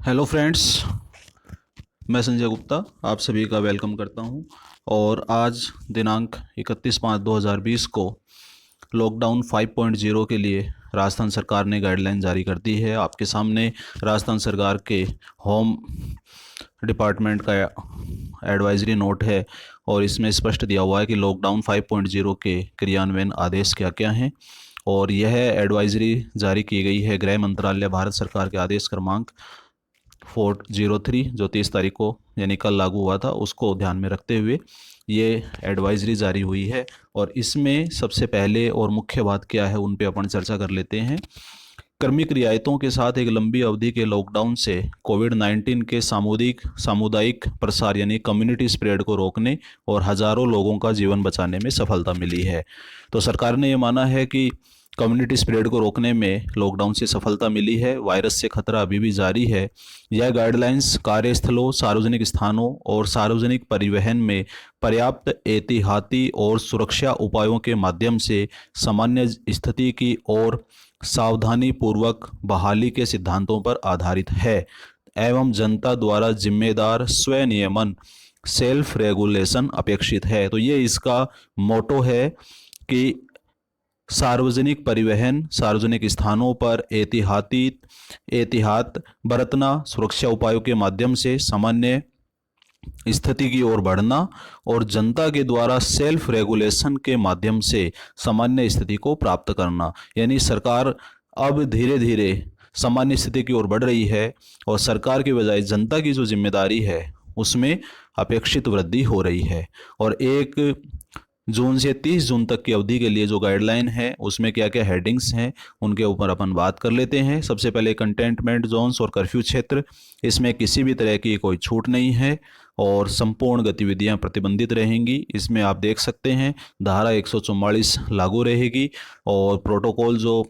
Hello friends, मैं संजय गुप्ता आप सभी का वेलकम करता हूं। और आज दिनांक 31/5/2020 को लॉकडाउन 5.0 के लिए राजस्थान सरकार ने गाइडलाइन जारी कर दी है। आपके सामने राजस्थान सरकार के होम डिपार्टमेंट का एडवाइजरी नोट है और इसमें स्पष्ट दिया हुआ है कि लॉकडाउन 5.0 के क्रियान्वयन आदेश क्या क्या हैं। और यह एडवाइजरी जारी की गई है गृह मंत्रालय भारत सरकार के आदेश क्रमांक 403 जो 30 तारीख को यानी कल लागू हुआ था, उसको ध्यान में रखते हुए ये एडवाइजरी जारी हुई है। और इसमें सबसे पहले और मुख्य बात क्या है उन पे अपन चर्चा कर लेते हैं। कर्मिक रियायतों के साथ एक लंबी अवधि के लॉकडाउन से कोविड-19 के सामुदायिक प्रसार यानी कम्युनिटी स्प्रेड को रोकने और हजारों लोगों का जीवन बचाने में सफलता मिली है। तो सरकार ने ये माना है कि कम्युनिटी स्प्रेड को रोकने में लॉकडाउन से सफलता मिली है, वायरस से खतरा अभी भी जारी है। यह गाइडलाइंस कार्यस्थलों, सार्वजनिक स्थानों और सार्वजनिक परिवहन में पर्याप्त एहतियाती और सुरक्षा उपायों के माध्यम से सामान्य स्थिति की ओर सावधानी पूर्वक बहाली के सिद्धांतों पर आधारित है एवं जनता द्वारा जिम्मेदार स्वनियमन सेल्फ रेगुलेशन अपेक्षित है। तो ये इसका मोटो है कि सार्वजनिक परिवहन, सार्वजनिक स्थानों पर एहतियात बरतना, सुरक्षा उपायों के माध्यम से सामान्य स्थिति की ओर बढ़ना और जनता के द्वारा सेल्फ रेगुलेशन के माध्यम से सामान्य स्थिति को प्राप्त करना। यानी सरकार अब धीरे धीरे सामान्य स्थिति की ओर बढ़ रही है और सरकार की बजाय जनता की जो जिम्मेदारी है उसमें अपेक्षित वृद्धि हो रही है। और 1 जून से 30 जून तक की अवधि के लिए जो गाइडलाइन है उसमें क्या क्या हेडिंग्स हैं उनके ऊपर अपन बात कर लेते हैं। सबसे पहले कंटेनमेंट जोन्स और कर्फ्यू क्षेत्र, इसमें किसी भी तरह की कोई छूट नहीं है और संपूर्ण गतिविधियां प्रतिबंधित रहेंगी। इसमें आप देख सकते हैं धारा 144 लागू रहेगी और प्रोटोकॉल जो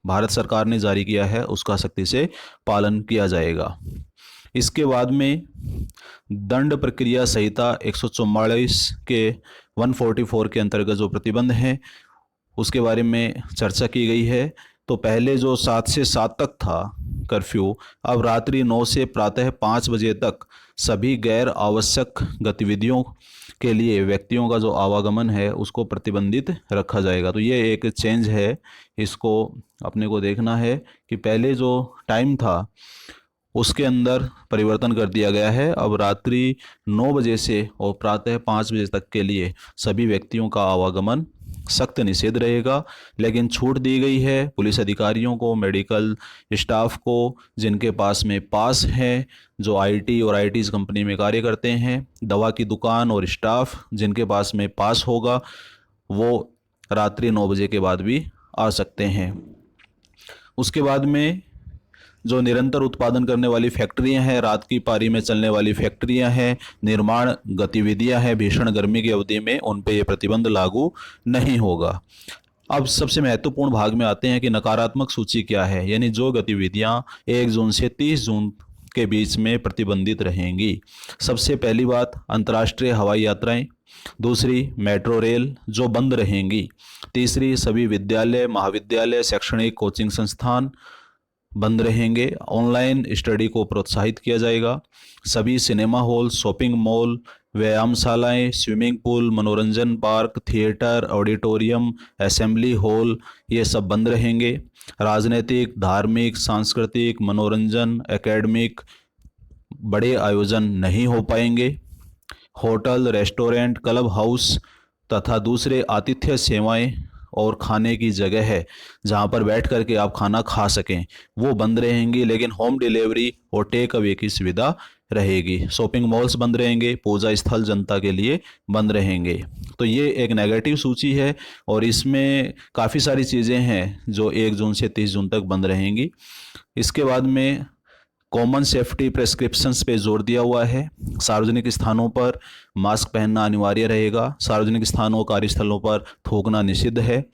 भारत सरकार ने जारी किया है उसका सख्ती से पालन किया जाएगा। इसके बाद में दंड प्रक्रिया संहिता 144 के 144 के अंतर्गत जो प्रतिबंध हैं उसके बारे में चर्चा की गई है। तो पहले जो 7 से 7 तक था कर्फ्यू, अब रात्रि 9 से प्रातः 5 बजे तक सभी गैर आवश्यक गतिविधियों के लिए व्यक्तियों का जो आवागमन है उसको प्रतिबंधित रखा जाएगा। तो ये एक चेंज है, इसको अपने को देखना है कि पहले जो टाइम था उसके अंदर परिवर्तन कर दिया गया है। अब रात्रि 9 बजे से और प्रातः 5 बजे तक के लिए सभी व्यक्तियों का आवागमन सख्त निषेध रहेगा। लेकिन छूट दी गई है पुलिस अधिकारियों को, मेडिकल स्टाफ को जिनके पास में पास है, जो आईटी और आईटीज कंपनी में कार्य करते हैं, दवा की दुकान और स्टाफ जिनके पास में पास होगा वो रात्रि 9 बजे के बाद भी आ सकते हैं। उसके बाद में जो निरंतर उत्पादन करने वाली फैक्ट्रियां हैं, रात की पारी में चलने वाली फैक्ट्रियां हैं, निर्माण गतिविधियां हैं भीषण गर्मी की अवधि में, उन पे ये प्रतिबंध लागू नहीं होगा। अब सबसे महत्वपूर्ण भाग में आते हैं कि नकारात्मक सूची क्या है, यानी जो गतिविधियां 1 जून से 30 जून के बीच में प्रतिबंधित रहेंगी। सबसे पहली बात अंतर्राष्ट्रीय हवाई यात्राएं, दूसरी मेट्रो रेल जो बंद रहेंगी, तीसरी सभी विद्यालय, महाविद्यालय, शैक्षणिक कोचिंग संस्थान बंद रहेंगे, ऑनलाइन स्टडी को प्रोत्साहित किया जाएगा, सभी सिनेमा हॉल, शॉपिंग मॉल, व्यायामशालाएं, स्विमिंग पूल, मनोरंजन park, theatre, auditorium, assembly hall ये सब बंद रहेंगे, राजनीतिक, धार्मिक, सांस्कृतिक, मनोरंजन, एकेडमिक बड़े आयोजन नहीं हो पाएंगे, होटल, रेस्टोरेंट, क्लब हाउस तथा दूसरे आतिथ्य सेवाएं और खाने की जगह है जहां पर बैठ करके आप खाना खा सकें वो बंद रहेंगी। लेकिन होम डिलीवरी और टेक अवे की सुविधा रहेगी। शॉपिंग मॉल्स बंद रहेंगे, पूजा स्थल जनता के लिए बंद रहेंगे। तो ये एक नेगेटिव सूची है और इसमें काफ़ी सारी चीज़ें हैं जो 1 जून से 30 जून तक बंद रहेंगी। इसके बाद में कॉमन सेफ्टी प्रेस्क्रिप्शंस पे जोर दिया हुआ है। सार्वजनिक स्थानों पर मास्क पहनना अनिवार्य रहेगा, सार्वजनिक स्थानों कार्यस्थलों पर थूकना निषिद्ध है,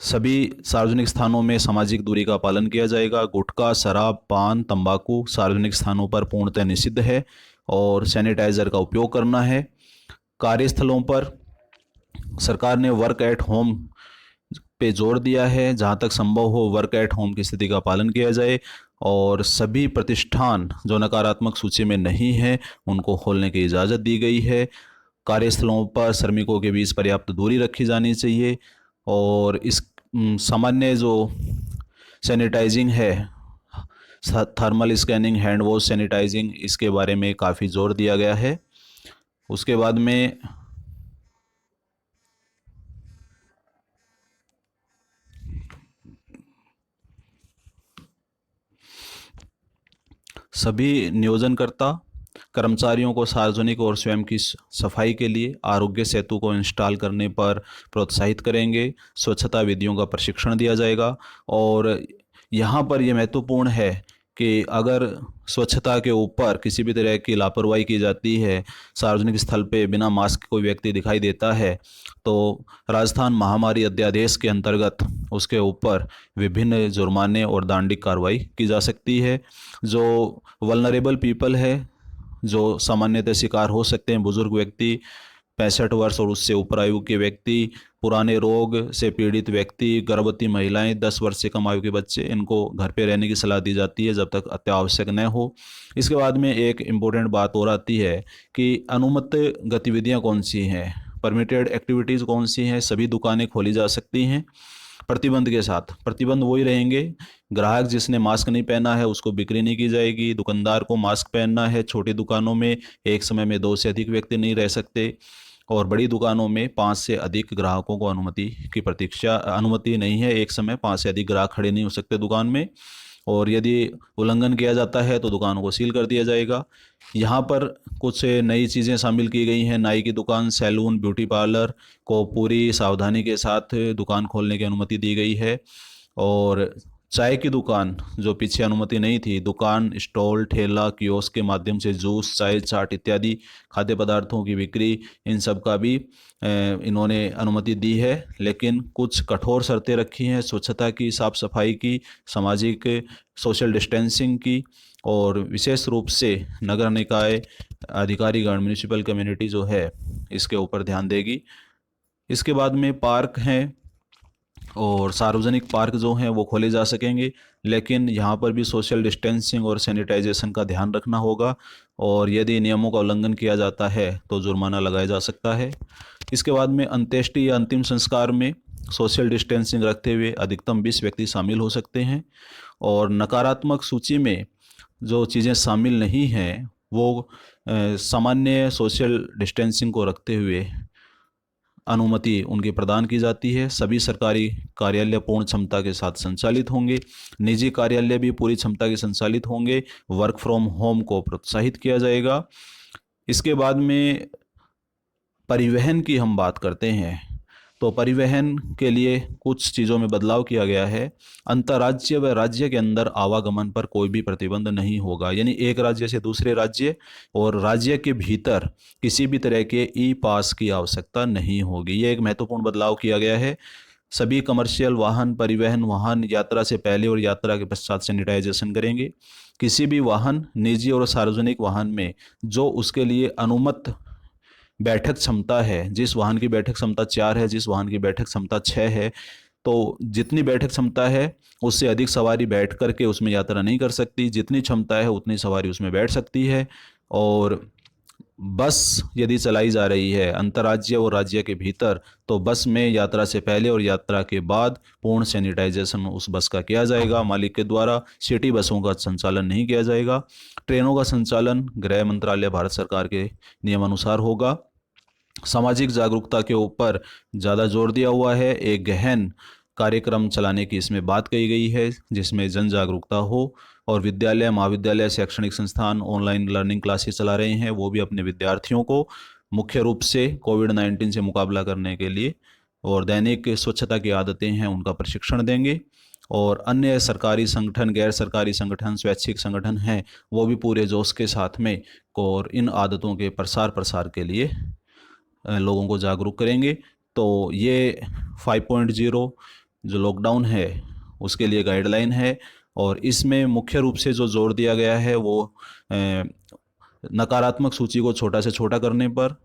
सभी सार्वजनिक स्थानों में सामाजिक दूरी का पालन किया जाएगा, गुटखा, शराब, पान, तंबाकू सार्वजनिक स्थानों पर पूर्णतः निषिद्ध है और सैनिटाइजर का उपयोग करना है। कार्यस्थलों पर सरकार ने वर्क एट होम पे जोर दिया है, जहां तक संभव हो वर्क एट होम की स्थिति का पालन किया जाए और सभी प्रतिष्ठान जो नकारात्मक सूची में नहीं हैं उनको खोलने की इजाज़त दी गई है। कार्यस्थलों पर श्रमिकों के बीच पर्याप्त दूरी रखी जानी चाहिए और इस सामान्य जो सैनिटाइजिंग है, thermal scanning, hand wash, sanitizing, इसके बारे में काफ़ी जोर दिया गया है। उसके बाद में सभी नियोजनकर्ता कर्मचारियों को सार्वजनिक और स्वयं की सफाई के लिए आरोग्य सेतु को इंस्टॉल करने पर प्रोत्साहित करेंगे। स्वच्छता विधियों का प्रशिक्षण दिया जाएगा और यहाँ पर यह महत्वपूर्ण है कि अगर स्वच्छता के ऊपर किसी भी तरह की लापरवाही की जाती है, सार्वजनिक स्थल पे बिना मास्क के कोई व्यक्ति दिखाई देता है, तो राजस्थान महामारी अध्यादेश के अंतर्गत उसके ऊपर विभिन्न जुर्माने और दंडिक कार्रवाई की जा सकती है। जो वल्नरेबल पीपल है, जो सामान्यतः शिकार हो सकते हैं, बुजुर्ग व्यक्ति, 65 वर्ष और उससे ऊपर आयु के व्यक्ति, पुराने रोग से पीड़ित व्यक्ति, गर्भवती महिलाएं, 10 वर्ष से कम आयु के बच्चे, इनको घर पे रहने की सलाह दी जाती है जब तक अत्यावश्यक न हो। इसके बाद में एक इम्पोर्टेंट बात और आती है कि अनुमत गतिविधियां कौन सी हैं, परमिटेड एक्टिविटीज़ कौन सी हैं। सभी दुकानें खोली जा सकती हैं प्रतिबंध के साथ। प्रतिबंध वही रहेंगे, ग्राहक जिसने मास्क नहीं पहना है उसको बिक्री नहीं की जाएगी, दुकानदार को मास्क पहनना है, छोटी दुकानों में एक समय में 2 से अधिक व्यक्ति नहीं रह सकते और बड़ी दुकानों में 5 से अधिक ग्राहकों को अनुमति नहीं है, एक समय 5 से अधिक ग्राहक खड़े नहीं हो सकते दुकान में और यदि उल्लंघन किया जाता है तो दुकानों को सील कर दिया जाएगा। यहाँ पर कुछ नई चीज़ें शामिल की गई हैं। नाई की दुकान, सैलून, ब्यूटी पार्लर को पूरी सावधानी के साथ दुकान खोलने की अनुमति दी गई है और चाय की दुकान, जो पीछे अनुमति नहीं थी, दुकान, स्टॉल, ठेला, कियोस्क के माध्यम से जूस, चाय, चाट इत्यादि खाद्य पदार्थों की बिक्री, इन सब का भी इन्होंने अनुमति दी है, लेकिन कुछ कठोर शर्तें रखी हैं स्वच्छता की, साफ सफाई की, सामाजिक सोशल डिस्टेंसिंग की और विशेष रूप से नगर निकाय अधिकारीगण, म्यूनिसिपल कम्युनिटी जो है इसके ऊपर ध्यान देगी। इसके बाद में पार्क हैं और सार्वजनिक पार्क जो हैं वो खोले जा सकेंगे, लेकिन यहाँ पर भी सोशल डिस्टेंसिंग और सैनिटाइजेशन का ध्यान रखना होगा और यदि नियमों का उल्लंघन किया जाता है तो जुर्माना लगाया जा सकता है। इसके बाद में अंत्येष्टि या अंतिम संस्कार में सोशल डिस्टेंसिंग रखते हुए अधिकतम 20 व्यक्ति शामिल हो सकते हैं और नकारात्मक सूची में जो चीज़ें शामिल नहीं हैं वो सामान्य सोशल डिस्टेंसिंग को रखते हुए अनुमति उनकी प्रदान की जाती है। सभी सरकारी कार्यालय पूर्ण क्षमता के साथ संचालित होंगे, निजी कार्यालय भी पूरी क्षमता के संचालित होंगे, वर्क फ्रॉम होम को प्रोत्साहित किया जाएगा। इसके बाद में परिवहन की हम बात करते हैं तो परिवहन के लिए कुछ चीज़ों में बदलाव किया गया है। अंतर्राज्य व राज्य के अंदर आवागमन पर कोई भी प्रतिबंध नहीं होगा, यानी एक राज्य से दूसरे राज्य और राज्य के भीतर किसी भी तरह के ई पास की आवश्यकता नहीं होगी। ये एक महत्वपूर्ण बदलाव किया गया है। सभी कमर्शियल वाहन, परिवहन वाहन यात्रा से पहले और यात्रा के पश्चात सैनिटाइजेशन करेंगे। किसी भी वाहन, निजी और सार्वजनिक वाहन में जो उसके लिए अनुमत बैठक क्षमता है, जिस वाहन की बैठक क्षमता 4 है, जिस वाहन की बैठक क्षमता 6 है, तो जितनी बैठक क्षमता है उससे अधिक सवारी बैठ करके उसमें यात्रा नहीं कर सकती। जितनी क्षमता है उतनी सवारी उसमें बैठ सकती है। और बस यदि चलाई जा रही है अंतर्राज्य और राज्य के भीतर तो बस में यात्रा से पहले और यात्रा के बाद पूर्ण सैनिटाइजेशन उस बस का किया जाएगा मालिक के द्वारा। सिटी बसों का संचालन नहीं किया जाएगा। ट्रेनों का संचालन गृह मंत्रालय भारत सरकार के नियमानुसार होगा। सामाजिक जागरूकता के ऊपर ज़्यादा जोर दिया हुआ है। एक गहन कार्यक्रम चलाने की इसमें बात कही गई है जिसमें जन जागरूकता हो और विद्यालय, महाविद्यालय, शैक्षणिक संस्थान ऑनलाइन लर्निंग क्लासेस चला रहे हैं। वो भी अपने विद्यार्थियों को मुख्य रूप से कोविड-19 से मुकाबला करने के लिए और दैनिक स्वच्छता की आदतें हैं उनका प्रशिक्षण देंगे। और अन्य सरकारी संगठन, गैर सरकारी संगठन, स्वैच्छिक संगठन हैं वो भी पूरे जोश के साथ में और इन आदतों के प्रसार के लिए लोगों को जागरूक करेंगे। तो ये 5.0 जो लॉकडाउन है उसके लिए गाइडलाइन है और इसमें मुख्य रूप से जो जोर दिया गया है वो नकारात्मक सूची को छोटा से छोटा करने पर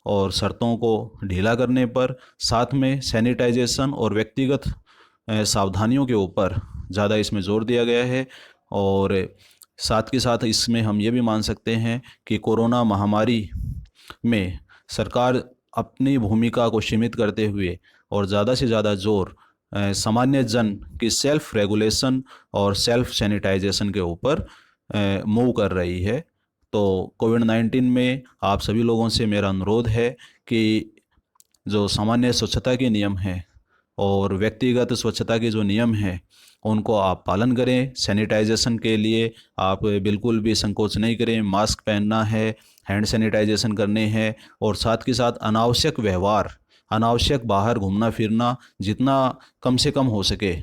और शर्तों को ढीला करने पर, साथ में सैनिटाइजेशन और व्यक्तिगत सावधानियों के ऊपर ज़्यादा इसमें जोर दिया गया है। और साथ के साथ इसमें हम ये भी मान सकते हैं कि कोरोना महामारी में सरकार अपनी भूमिका को सीमित करते हुए और ज़्यादा से ज़्यादा जोर सामान्य जन की सेल्फ रेगुलेशन और सेल्फ सैनिटाइजेशन के ऊपर मूव कर रही है। तो कोविड-19 में आप सभी लोगों से मेरा अनुरोध है कि जो सामान्य स्वच्छता के नियम हैं और व्यक्तिगत स्वच्छता के जो नियम हैं उनको आप पालन करें। सैनिटाइजेशन के लिए आप बिल्कुल भी संकोच नहीं करें। मास्क पहनना है, हैंड सैनिटाइजेशन करने हैं और साथ के साथ अनावश्यक व्यवहार, अनावश्यक बाहर घूमना फिरना जितना कम से कम हो सके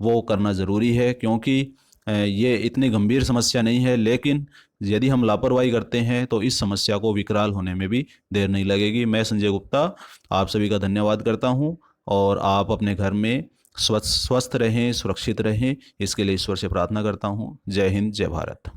वो करना ज़रूरी है, क्योंकि ये इतनी गंभीर समस्या नहीं है, लेकिन यदि हम लापरवाही करते हैं तो इस समस्या को विकराल होने में भी देर नहीं लगेगी। मैं संजय गुप्ता आप सभी का धन्यवाद करता हूँ और आप अपने घर में स्वस्थ रहें, सुरक्षित रहें, इसके लिए ईश्वर से प्रार्थना करता हूँ। जय हिंद, जय भारत।